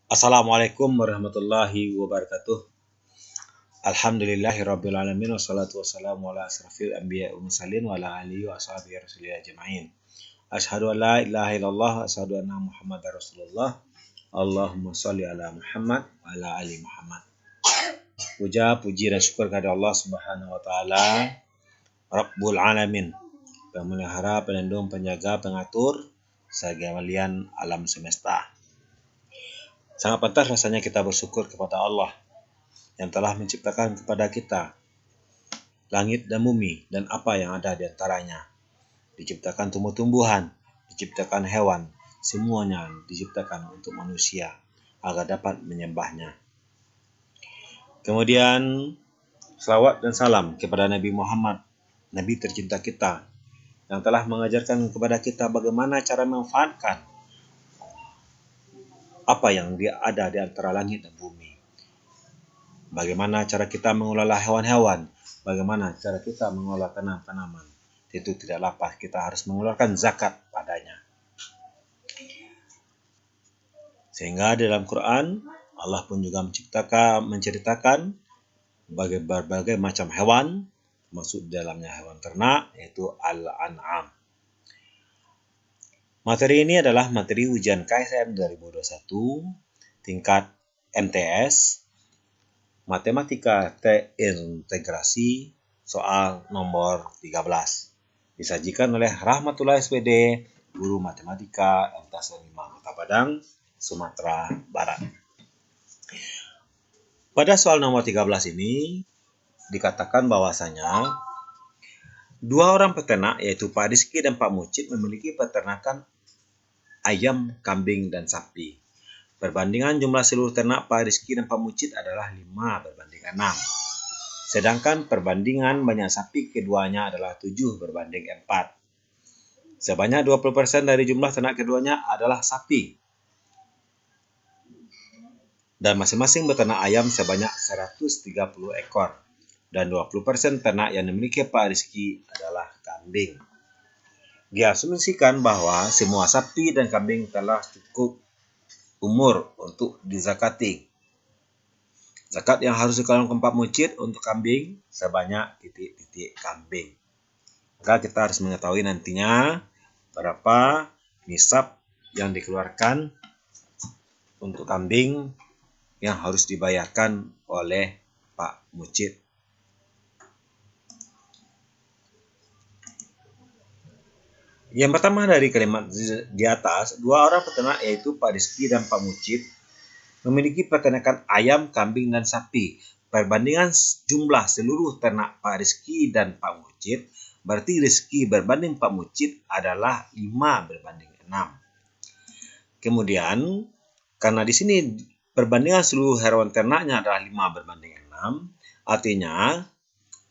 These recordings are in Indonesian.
Assalamualaikum warahmatullahi wabarakatuh. Alhamdulillahirabbil alamin wassalatu wassalamu ala asrafil anbiya'i wal mursalin wa ala alihi wa ashabihi rasulillah ajma'in. Asyhadu an la ilaha illallah wa asyhadu anna Muhammadar Rasulullah. Allahumma shalli ala Muhammad wa ala ali Muhammad. Puja, puji dan syukur kepada Allah Subhanahu wa taala, Rabbul alamin, pemelihara, pelindung, penjaga, pengatur segalian alam semesta. Sangat pantas rasanya kita bersyukur kepada Allah yang telah menciptakan kepada kita langit dan bumi dan apa yang ada di antaranya. Diciptakan tumbuh-tumbuhan, diciptakan hewan, semuanya diciptakan untuk manusia agar dapat menyembahnya. Kemudian selawat dan salam kepada Nabi Muhammad, Nabi tercinta kita, yang telah mengajarkan kepada kita bagaimana cara memanfaatkan apa yang ada di antara langit dan bumi. Bagaimana cara kita mengelola hewan-hewan, bagaimana cara kita mengelola tanaman-tanaman. Itu tidak lepas kita harus mengeluarkan zakat padanya. Sehingga di dalam Quran, Allah pun juga menceritakan berbagai macam hewan, termasuk di dalamnya hewan ternak, yaitu Al-An'am. Materi ini adalah materi ujian KSM 2021 tingkat MTS Matematika Terintegrasi soal nomor 13. Disajikan oleh Rahmatullah SPD, Guru Matematika MTS 5 Kota Padang, Sumatera Barat. Pada soal nomor 13 ini dikatakan bahwasanya dua orang peternak yaitu Pak Rizky dan Pak Mucit memiliki peternakan ayam, kambing, dan sapi. Perbandingan jumlah seluruh ternak Pak Rizky dan Pak Mucit adalah 5:6. Sedangkan perbandingan banyak sapi keduanya adalah 7:4. Sebanyak 20% dari jumlah ternak keduanya adalah sapi. Dan masing-masing beternak ayam sebanyak 130 ekor. Dan 20% ternak yang dimiliki Pak Rizky adalah kambing. Diasumsikan bahwa semua sapi dan kambing telah cukup umur untuk dizakati. Zakat yang harus dikeluarkan Pak Mucit untuk kambing sebanyak titik-titik kambing. Maka kita harus mengetahui nantinya berapa nisab yang dikeluarkan untuk kambing yang harus dibayarkan oleh Pak Mucit. Yang pertama dari kalimat di atas, dua orang peternak yaitu Pak Rizky dan Pak Mucit memiliki peternakan ayam, kambing, dan sapi. Perbandingan jumlah seluruh ternak Pak Rizky dan Pak Mucit, berarti Rizky berbanding Pak Mucit adalah 5:6. Kemudian, karena di sini perbandingan seluruh hewan ternaknya adalah 5:6, artinya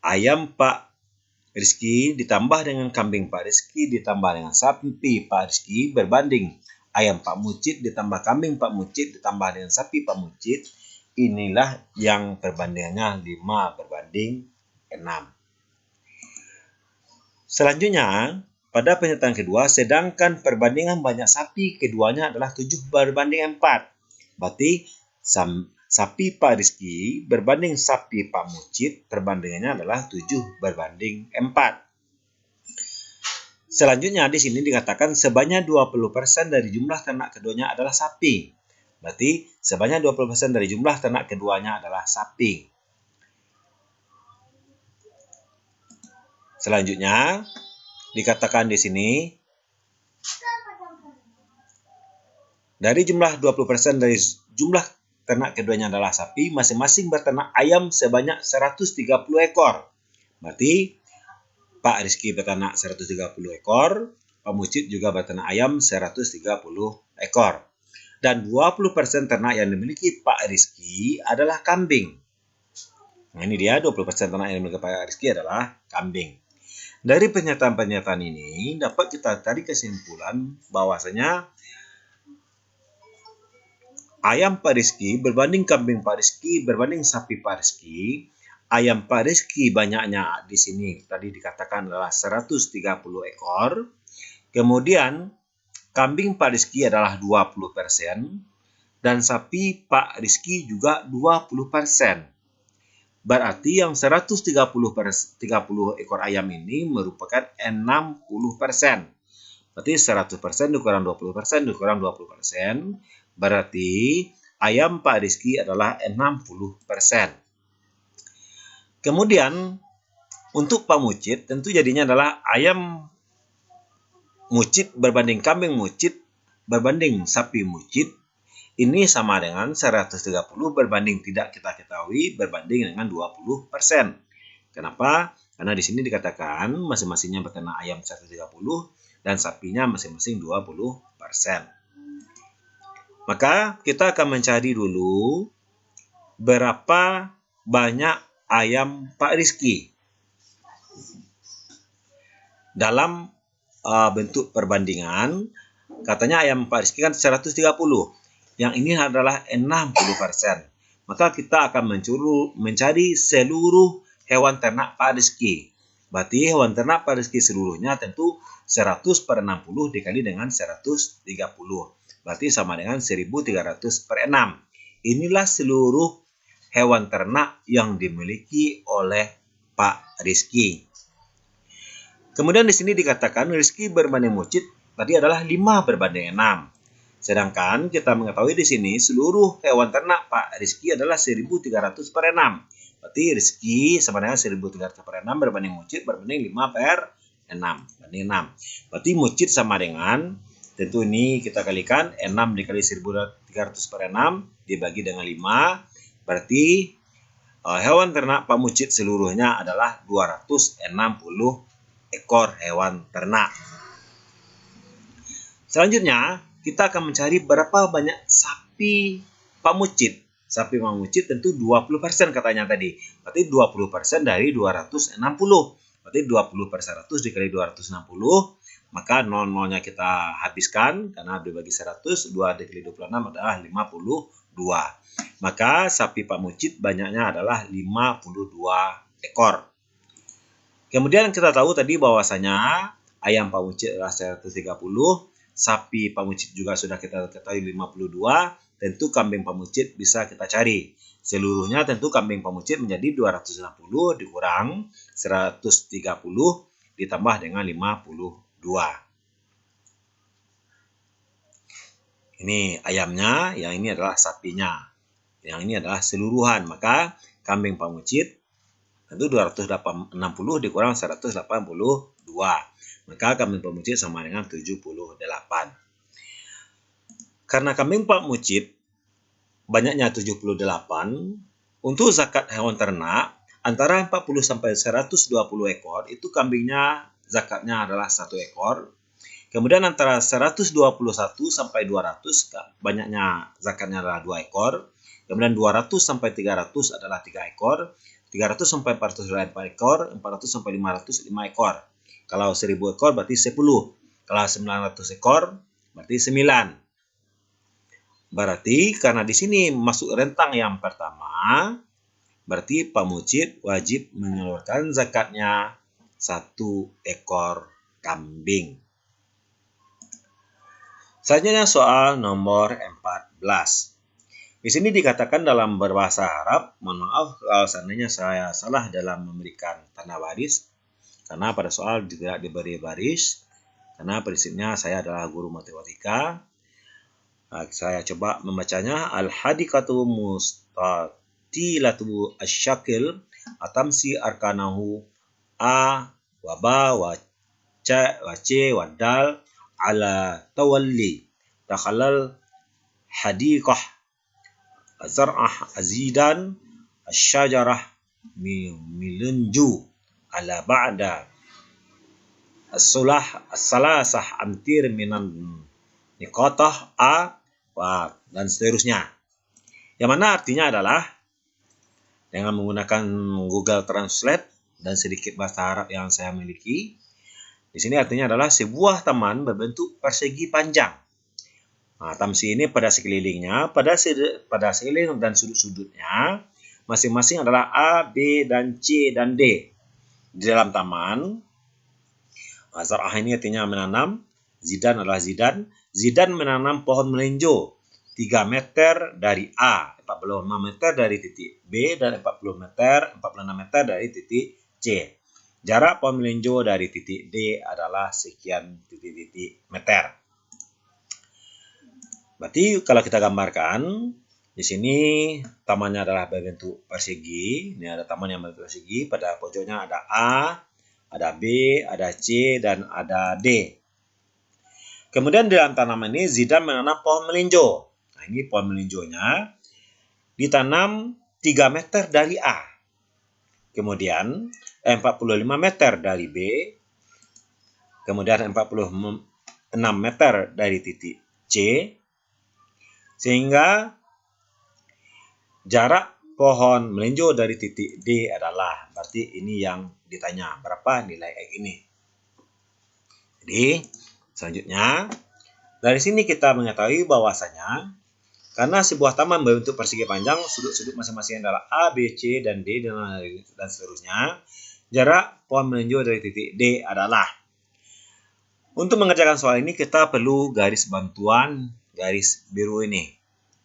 ayam Pak Rizky ditambah dengan kambing Pak Rizky ditambah dengan sapi Pak Rizky berbanding ayam Pak Mucit ditambah kambing Pak Mucit ditambah dengan sapi Pak Mucit. Inilah yang perbandingannya 5:6. Selanjutnya, pada pernyataan kedua, sedangkan perbandingan banyak sapi keduanya adalah 7:4. Berarti sapi Pak Rizky berbanding sapi Pak Mucit, perbandingannya adalah 7:4. Selanjutnya di sini dikatakan sebanyak 20% dari jumlah ternak keduanya adalah sapi. Berarti sebanyak 20% dari jumlah ternak keduanya adalah sapi. Selanjutnya dikatakan di sini dari jumlah 20% dari jumlah ternak keduanya adalah sapi, masing-masing beternak ayam sebanyak 130 ekor. Berarti Pak Rizky beternak 130 ekor, Pak Mucit juga beternak ayam 130 ekor. Dan 20% ternak yang dimiliki Pak Rizky adalah kambing. Nah, ini dia 20% ternak yang dimiliki Pak Rizky adalah kambing. Dari pernyataan-pernyataan ini dapat kita tarik kesimpulan bahwasanya ayam Pak Rizky berbanding kambing Pak Rizky berbanding sapi Pak Rizky, ayam Pak Rizky banyaknya di sini tadi dikatakan adalah 130 ekor. Kemudian kambing Pak Rizky adalah 20%, dan sapi Pak Rizky juga 20%. Berarti yang 30 ekor ayam ini merupakan 60%. Berarti 100% dikurang 20% dikurang 20%. Berarti ayam Pak Rizky adalah 60%. Kemudian untuk Pak Mucit tentu jadinya adalah ayam Mucit berbanding kambing Mucit berbanding sapi Mucit. Ini sama dengan 130 berbanding tidak kita ketahui berbanding dengan 20%. Kenapa? Karena di sini dikatakan masing-masingnya beternak ayam 130 dan sapinya masing-masing 20%. Maka kita akan mencari dulu berapa banyak ayam Pak Rizky. Dalam bentuk perbandingan, katanya ayam Pak Rizky kan 130. Yang ini adalah 60%. Maka kita akan mencari seluruh hewan ternak Pak Rizky. Berarti hewan ternak Pak Rizky seluruhnya tentu 100/60 dikali dengan 130. Berarti sama dengan 1.300/6. Inilah seluruh hewan ternak yang dimiliki oleh Pak Rizky. Kemudian di sini dikatakan Rizky berbanding Mucit tadi adalah 5/6. Sedangkan kita mengetahui di sini seluruh hewan ternak Pak Rizky adalah 1.300/6. Berarti Rizky sama dengan 1.300/6 berbanding Mucit berbanding 5/6. Banding 6. Berarti Mucit sama dengan, tentu ini kita kalikan 6 dikali 1.300/6 dibagi dengan 5. Berarti hewan ternak Pak Mucit seluruhnya adalah 260 ekor hewan ternak. Selanjutnya, kita akan mencari berapa banyak sapi Pak Mucit. Sapi Pak Mucit tentu 20% katanya tadi. Berarti 20% dari 260. Berarti 20/100 dikali 260. Maka 0-0-nya kita habiskan. Karena dibagi 100, 2 dikali 26 adalah 52. Maka sapi Pak Mucit banyaknya adalah 52 ekor. Kemudian kita tahu tadi bahwasanya ayam Pak Mucit adalah 130. Sapi Pak Mucit juga sudah kita ketahui 52. Tentu kambing Pak Mucit bisa kita cari. Seluruhnya tentu kambing Pak Mucit menjadi 260 dikurang 130 ditambah dengan 52. Ini ayamnya, yang ini adalah sapinya. Yang ini adalah seluruhan. Maka kambing Pak Mucit tentu 260 dikurang 182. Maka kambing Pak Mucit sama dengan 78. Karena kambing Pak Mucit banyaknya 78, untuk zakat hewan ternak antara 40 sampai 120 ekor itu kambingnya zakatnya adalah 1 ekor. Kemudian antara 121 sampai 200 banyaknya zakatnya adalah 2 ekor. Kemudian 200 sampai 300 adalah 3 ekor. 300 sampai 400 adalah 4 ekor. 400 sampai 500 5 ekor. Kalau 1000 ekor berarti 10. Kalau 900 ekor berarti 9. Berarti karena di sini masuk rentang yang pertama, berarti Pak Mucit wajib menyalurkan zakatnya 1 ekor kambing. Selanjutnya soal nomor 14. Di sini dikatakan dalam berbahasa Arab, mohon maaf kalau seandainya saya salah dalam memberikan tanda baris, karena pada soal tidak diberi baris, karena prinsipnya saya adalah guru matematika. Saya coba membacanya. Al-hadikatu mustatilatu asyakil atamsi arkanahu a wa ba wa ca wa c wa dal ala tawalli dakhalal hadiqah azra'ah azidan asyajarah milunju ala ba'da as-salasah amtir minan niqatah a wa dan seterusnya. Yang mana artinya adalah dengan menggunakan Google Translate dan sedikit bahasa Arab yang saya miliki. Di sini artinya adalah sebuah taman berbentuk persegi panjang. Tamsi ini pada sekelilingnya, pada sekeliling dan sudut-sudutnya masing-masing adalah A, B, dan C, dan D. Di dalam taman, zar'ah ini artinya menanam, zidan adalah zidan. Zidan menanam pohon melinjo. 3 meter dari A, 45 meter dari titik B, dan 46 meter dari titik C. Jarak pohon melinjo dari titik D adalah sekian titik-titik meter. Berarti kalau kita gambarkan, di sini tamannya adalah berbentuk persegi. Ini ada taman yang berbentuk persegi. Pada pojoknya ada A, ada B, ada C, dan ada D. Kemudian di dalam tanaman ini Zidan menanam pohon melinjo. Nah, ini pohon melinjonya ditanam 3 meter dari A. Kemudian 45 meter dari B. Kemudian 46 meter dari titik C. Sehingga jarak pohon melinjo dari titik D adalah, berarti ini yang ditanya, berapa nilai X ini. Jadi, selanjutnya, dari sini kita mengetahui bahwasanya, karena sebuah taman berbentuk persegi panjang, sudut-sudut masing-masing adalah A, B, C, dan D, dan seterusnya, jarak pohon melinjo dari titik D adalah. Untuk mengerjakan soal ini, kita perlu garis bantuan, garis biru ini.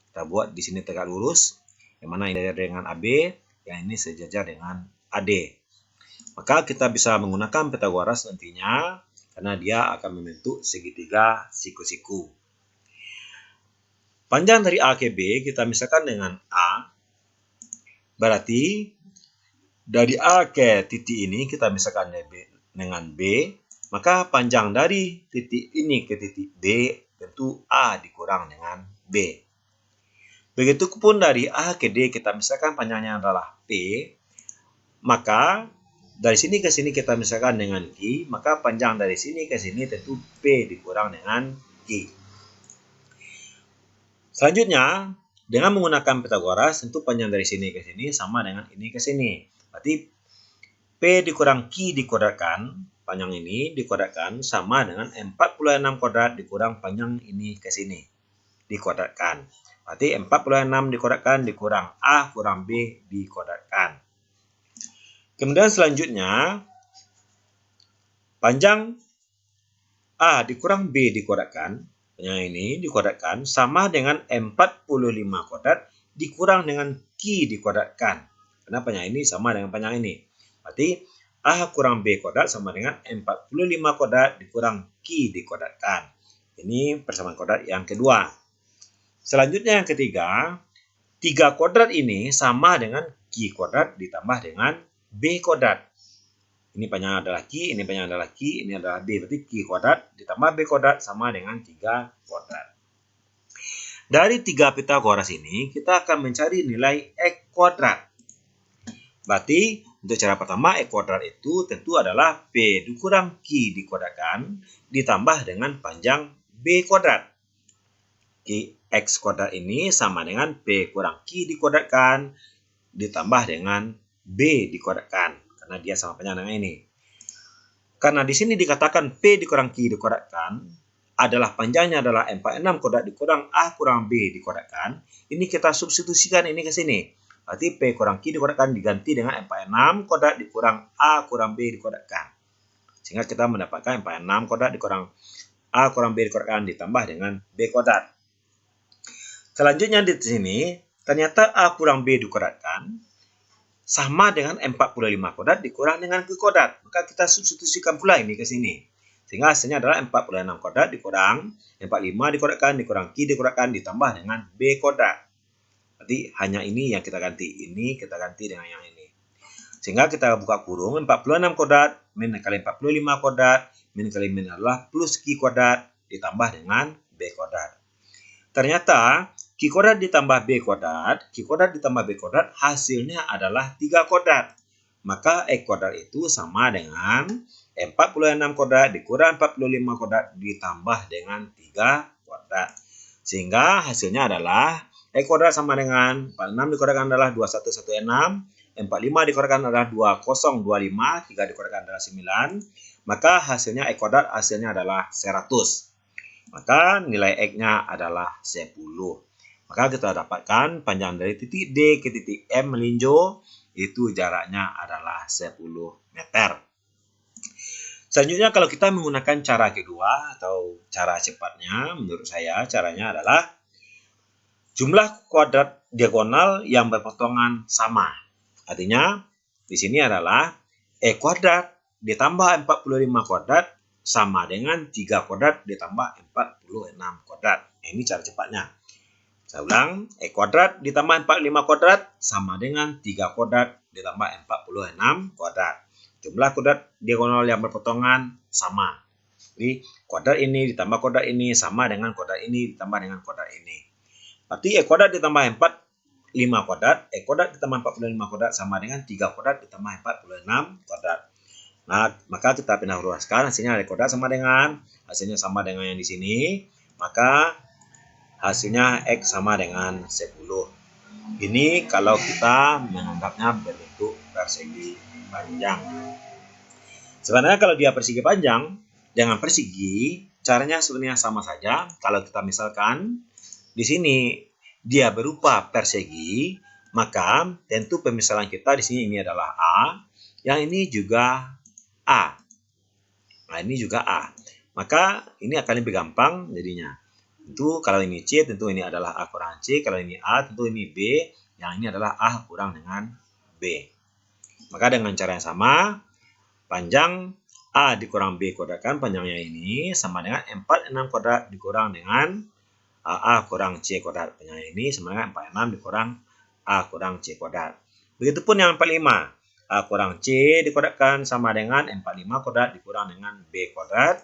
Kita buat di sini tegak lurus, yang mana ini sejajar dengan AB, yang ini sejajar dengan AD. Maka kita bisa menggunakan Pythagoras nantinya, karena dia akan membentuk segitiga siku-siku. Panjang dari A ke B kita misalkan dengan A, berarti dari A ke titik ini kita misalkan dengan B, maka panjang dari titik ini ke titik B tentu A dikurang dengan B. Begitupun dari A ke D kita misalkan panjangnya adalah P, maka dari sini ke sini kita misalkan dengan Q, maka panjang dari sini ke sini tentu P dikurang dengan Q. Selanjutnya, dengan menggunakan Pythagoras, tentu panjang dari sini ke sini sama dengan ini ke sini. Berarti P dikurang Q dikuadratkan, panjang ini dikuadratkan sama dengan 46 kuadrat dikurang panjang ini ke sini. Dikuadratkan. Berarti 46 dikuadratkan dikurang A kurang B dikuadratkan. Kemudian selanjutnya, panjang A dikurang B dikuadratkan, panjang ini dikuadratkan sama dengan 45 kuadrat dikurang dengan Q dikuadratkan. Karena panjang ini sama dengan panjang ini. Berarti A kurang B kuadrat sama dengan 45 kuadrat dikurang Q dikuadratkan. Ini persamaan kuadrat yang kedua. Selanjutnya yang ketiga, 3 kuadrat ini sama dengan Q kuadrat ditambah dengan B kuadrat. Ini panjang adalah Q, ini panjang adalah Q, ini adalah B. Berarti Q kuadrat ditambah B kuadrat sama dengan 3 kuadrat. Dari 3 Pythagoras ini, kita akan mencari nilai X kuadrat. Berarti, untuk cara pertama, X kuadrat itu tentu adalah P dikurang Q dikuadratkan ditambah dengan panjang B kuadrat. X kuadrat ini sama dengan P kurang Q dikuadratkan ditambah dengan B dikuadratkan. Karena dia sama panjang dengan ini. Karena di sini dikatakan P dikurang Q dikuadratkan adalah panjangnya adalah 46 kuadrat dikurang A kurang B dikuadratkan. Ini kita substitusikan ini ke sini. Berarti P kurang Q dikuadratkan diganti dengan 46 kuadrat dikurang A kurang B dikuadratkan. Sehingga kita mendapatkan 46 kuadrat dikurang A kurang B dikuadratkan ditambah dengan B kuadrat. Selanjutnya di sini, ternyata A kurang B dikuadratkan sama dengan 45 kuadrat dikurang dengan Q kuadrat. Maka kita substitusikan pula ini ke sini. Sehingga hasilnya adalah 46 kuadrat dikurang 45 dikuadratkan dikurang Q dikuadratkan ditambah dengan B kuadrat. Berarti hanya ini yang kita ganti. Ini kita ganti dengan yang ini. Sehingga kita buka kurung 46 kuadrat min kali 45 kuadrat min kali min adalah plus Q kuadrat ditambah dengan B kuadrat. Ternyata Q kuadrat ditambah B kuadrat, Q kuadrat ditambah B kuadrat, hasilnya adalah 3 kuadrat. Maka X kuadrat itu sama dengan 46 kuadrat dikurang 45 kuadrat ditambah dengan 3 kuadrat. Sehingga hasilnya adalah X kuadrat sama dengan 46 dikuadratkan adalah 2116, 45 dikuadratkan adalah 2025, 3 dikuadratkan adalah 9. Maka hasilnya X kuadrat hasilnya adalah 100. Maka nilai X-nya adalah 10. Maka kita dapatkan panjang dari titik D ke titik M melinjo itu jaraknya adalah 10 meter. Selanjutnya kalau kita menggunakan cara kedua atau cara cepatnya, menurut saya caranya adalah jumlah kuadrat diagonal yang berpotongan sama. Artinya di sini adalah E kuadrat ditambah 45 kuadrat sama dengan 3 kuadrat ditambah 46 kuadrat. Ini cara cepatnya. Saya ulang, E kuadrat ditambah 45 kuadrat sama dengan 3 kuadrat ditambah 46 kuadrat. Jumlah kuadrat diagonal yang berpotongan sama. Jadi kuadrat ini ditambah kuadrat ini sama dengan kuadrat ini ditambah dengan kuadrat ini. Berarti E kuadrat ditambah 45 kuadrat, E kuadrat ditambah 45 kuadrat sama dengan 3 kuadrat ditambah 46 kuadrat. Nah, maka kita pindah ruaskan, hasilnya E kuadrat sama dengan, hasilnya sama dengan yang di sini, maka hasilnya X sama dengan 10. Ini kalau kita menganggapnya berbentuk persegi panjang. Sebenarnya kalau dia persegi panjang, dengan persegi, caranya sebenarnya sama saja. Kalau kita misalkan di sini dia berupa persegi, maka tentu pemisalan kita di sini ini adalah A, yang ini juga A. Nah, ini juga A. Maka ini akan lebih gampang jadinya. Tentu kalau ini C, tentu ini adalah A kurang C. Kalau ini A, tentu ini B. Yang ini adalah A kurang dengan B. Maka dengan cara yang sama, panjang A dikurang B kuadratkan, panjangnya ini sama dengan 46 kuadrat dikurang dengan A kurang C kuadrat. Panjangnya ini sama dengan 46 dikurang A kurang C kuadrat. Begitupun yang 45. A kurang C dikuadratkan sama dengan 45 kuadrat dikurang dengan B kuadrat.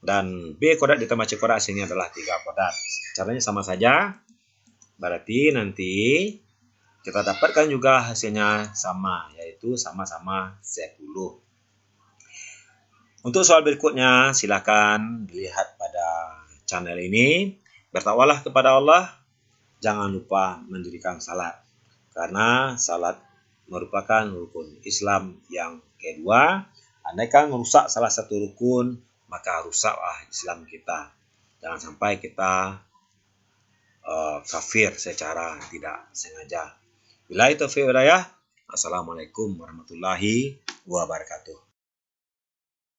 Dan B kuadrat ditambah C kuadrat hasilnya adalah 3 kuadrat. Caranya sama saja. Berarti nanti kita dapatkan juga hasilnya sama, yaitu sama-sama 10. Untuk soal berikutnya, silakan dilihat pada channel ini. Bertakwalah kepada Allah, jangan lupa mendirikan salat. Karena salat merupakan rukun Islam yang kedua. Andaikan merusak salah satu rukun, maka rusaklah Islam kita. Jangan sampai kita kafir secara tidak sengaja. Billahi taufiq wal hidayah. Assalamualaikum warahmatullahi wabarakatuh.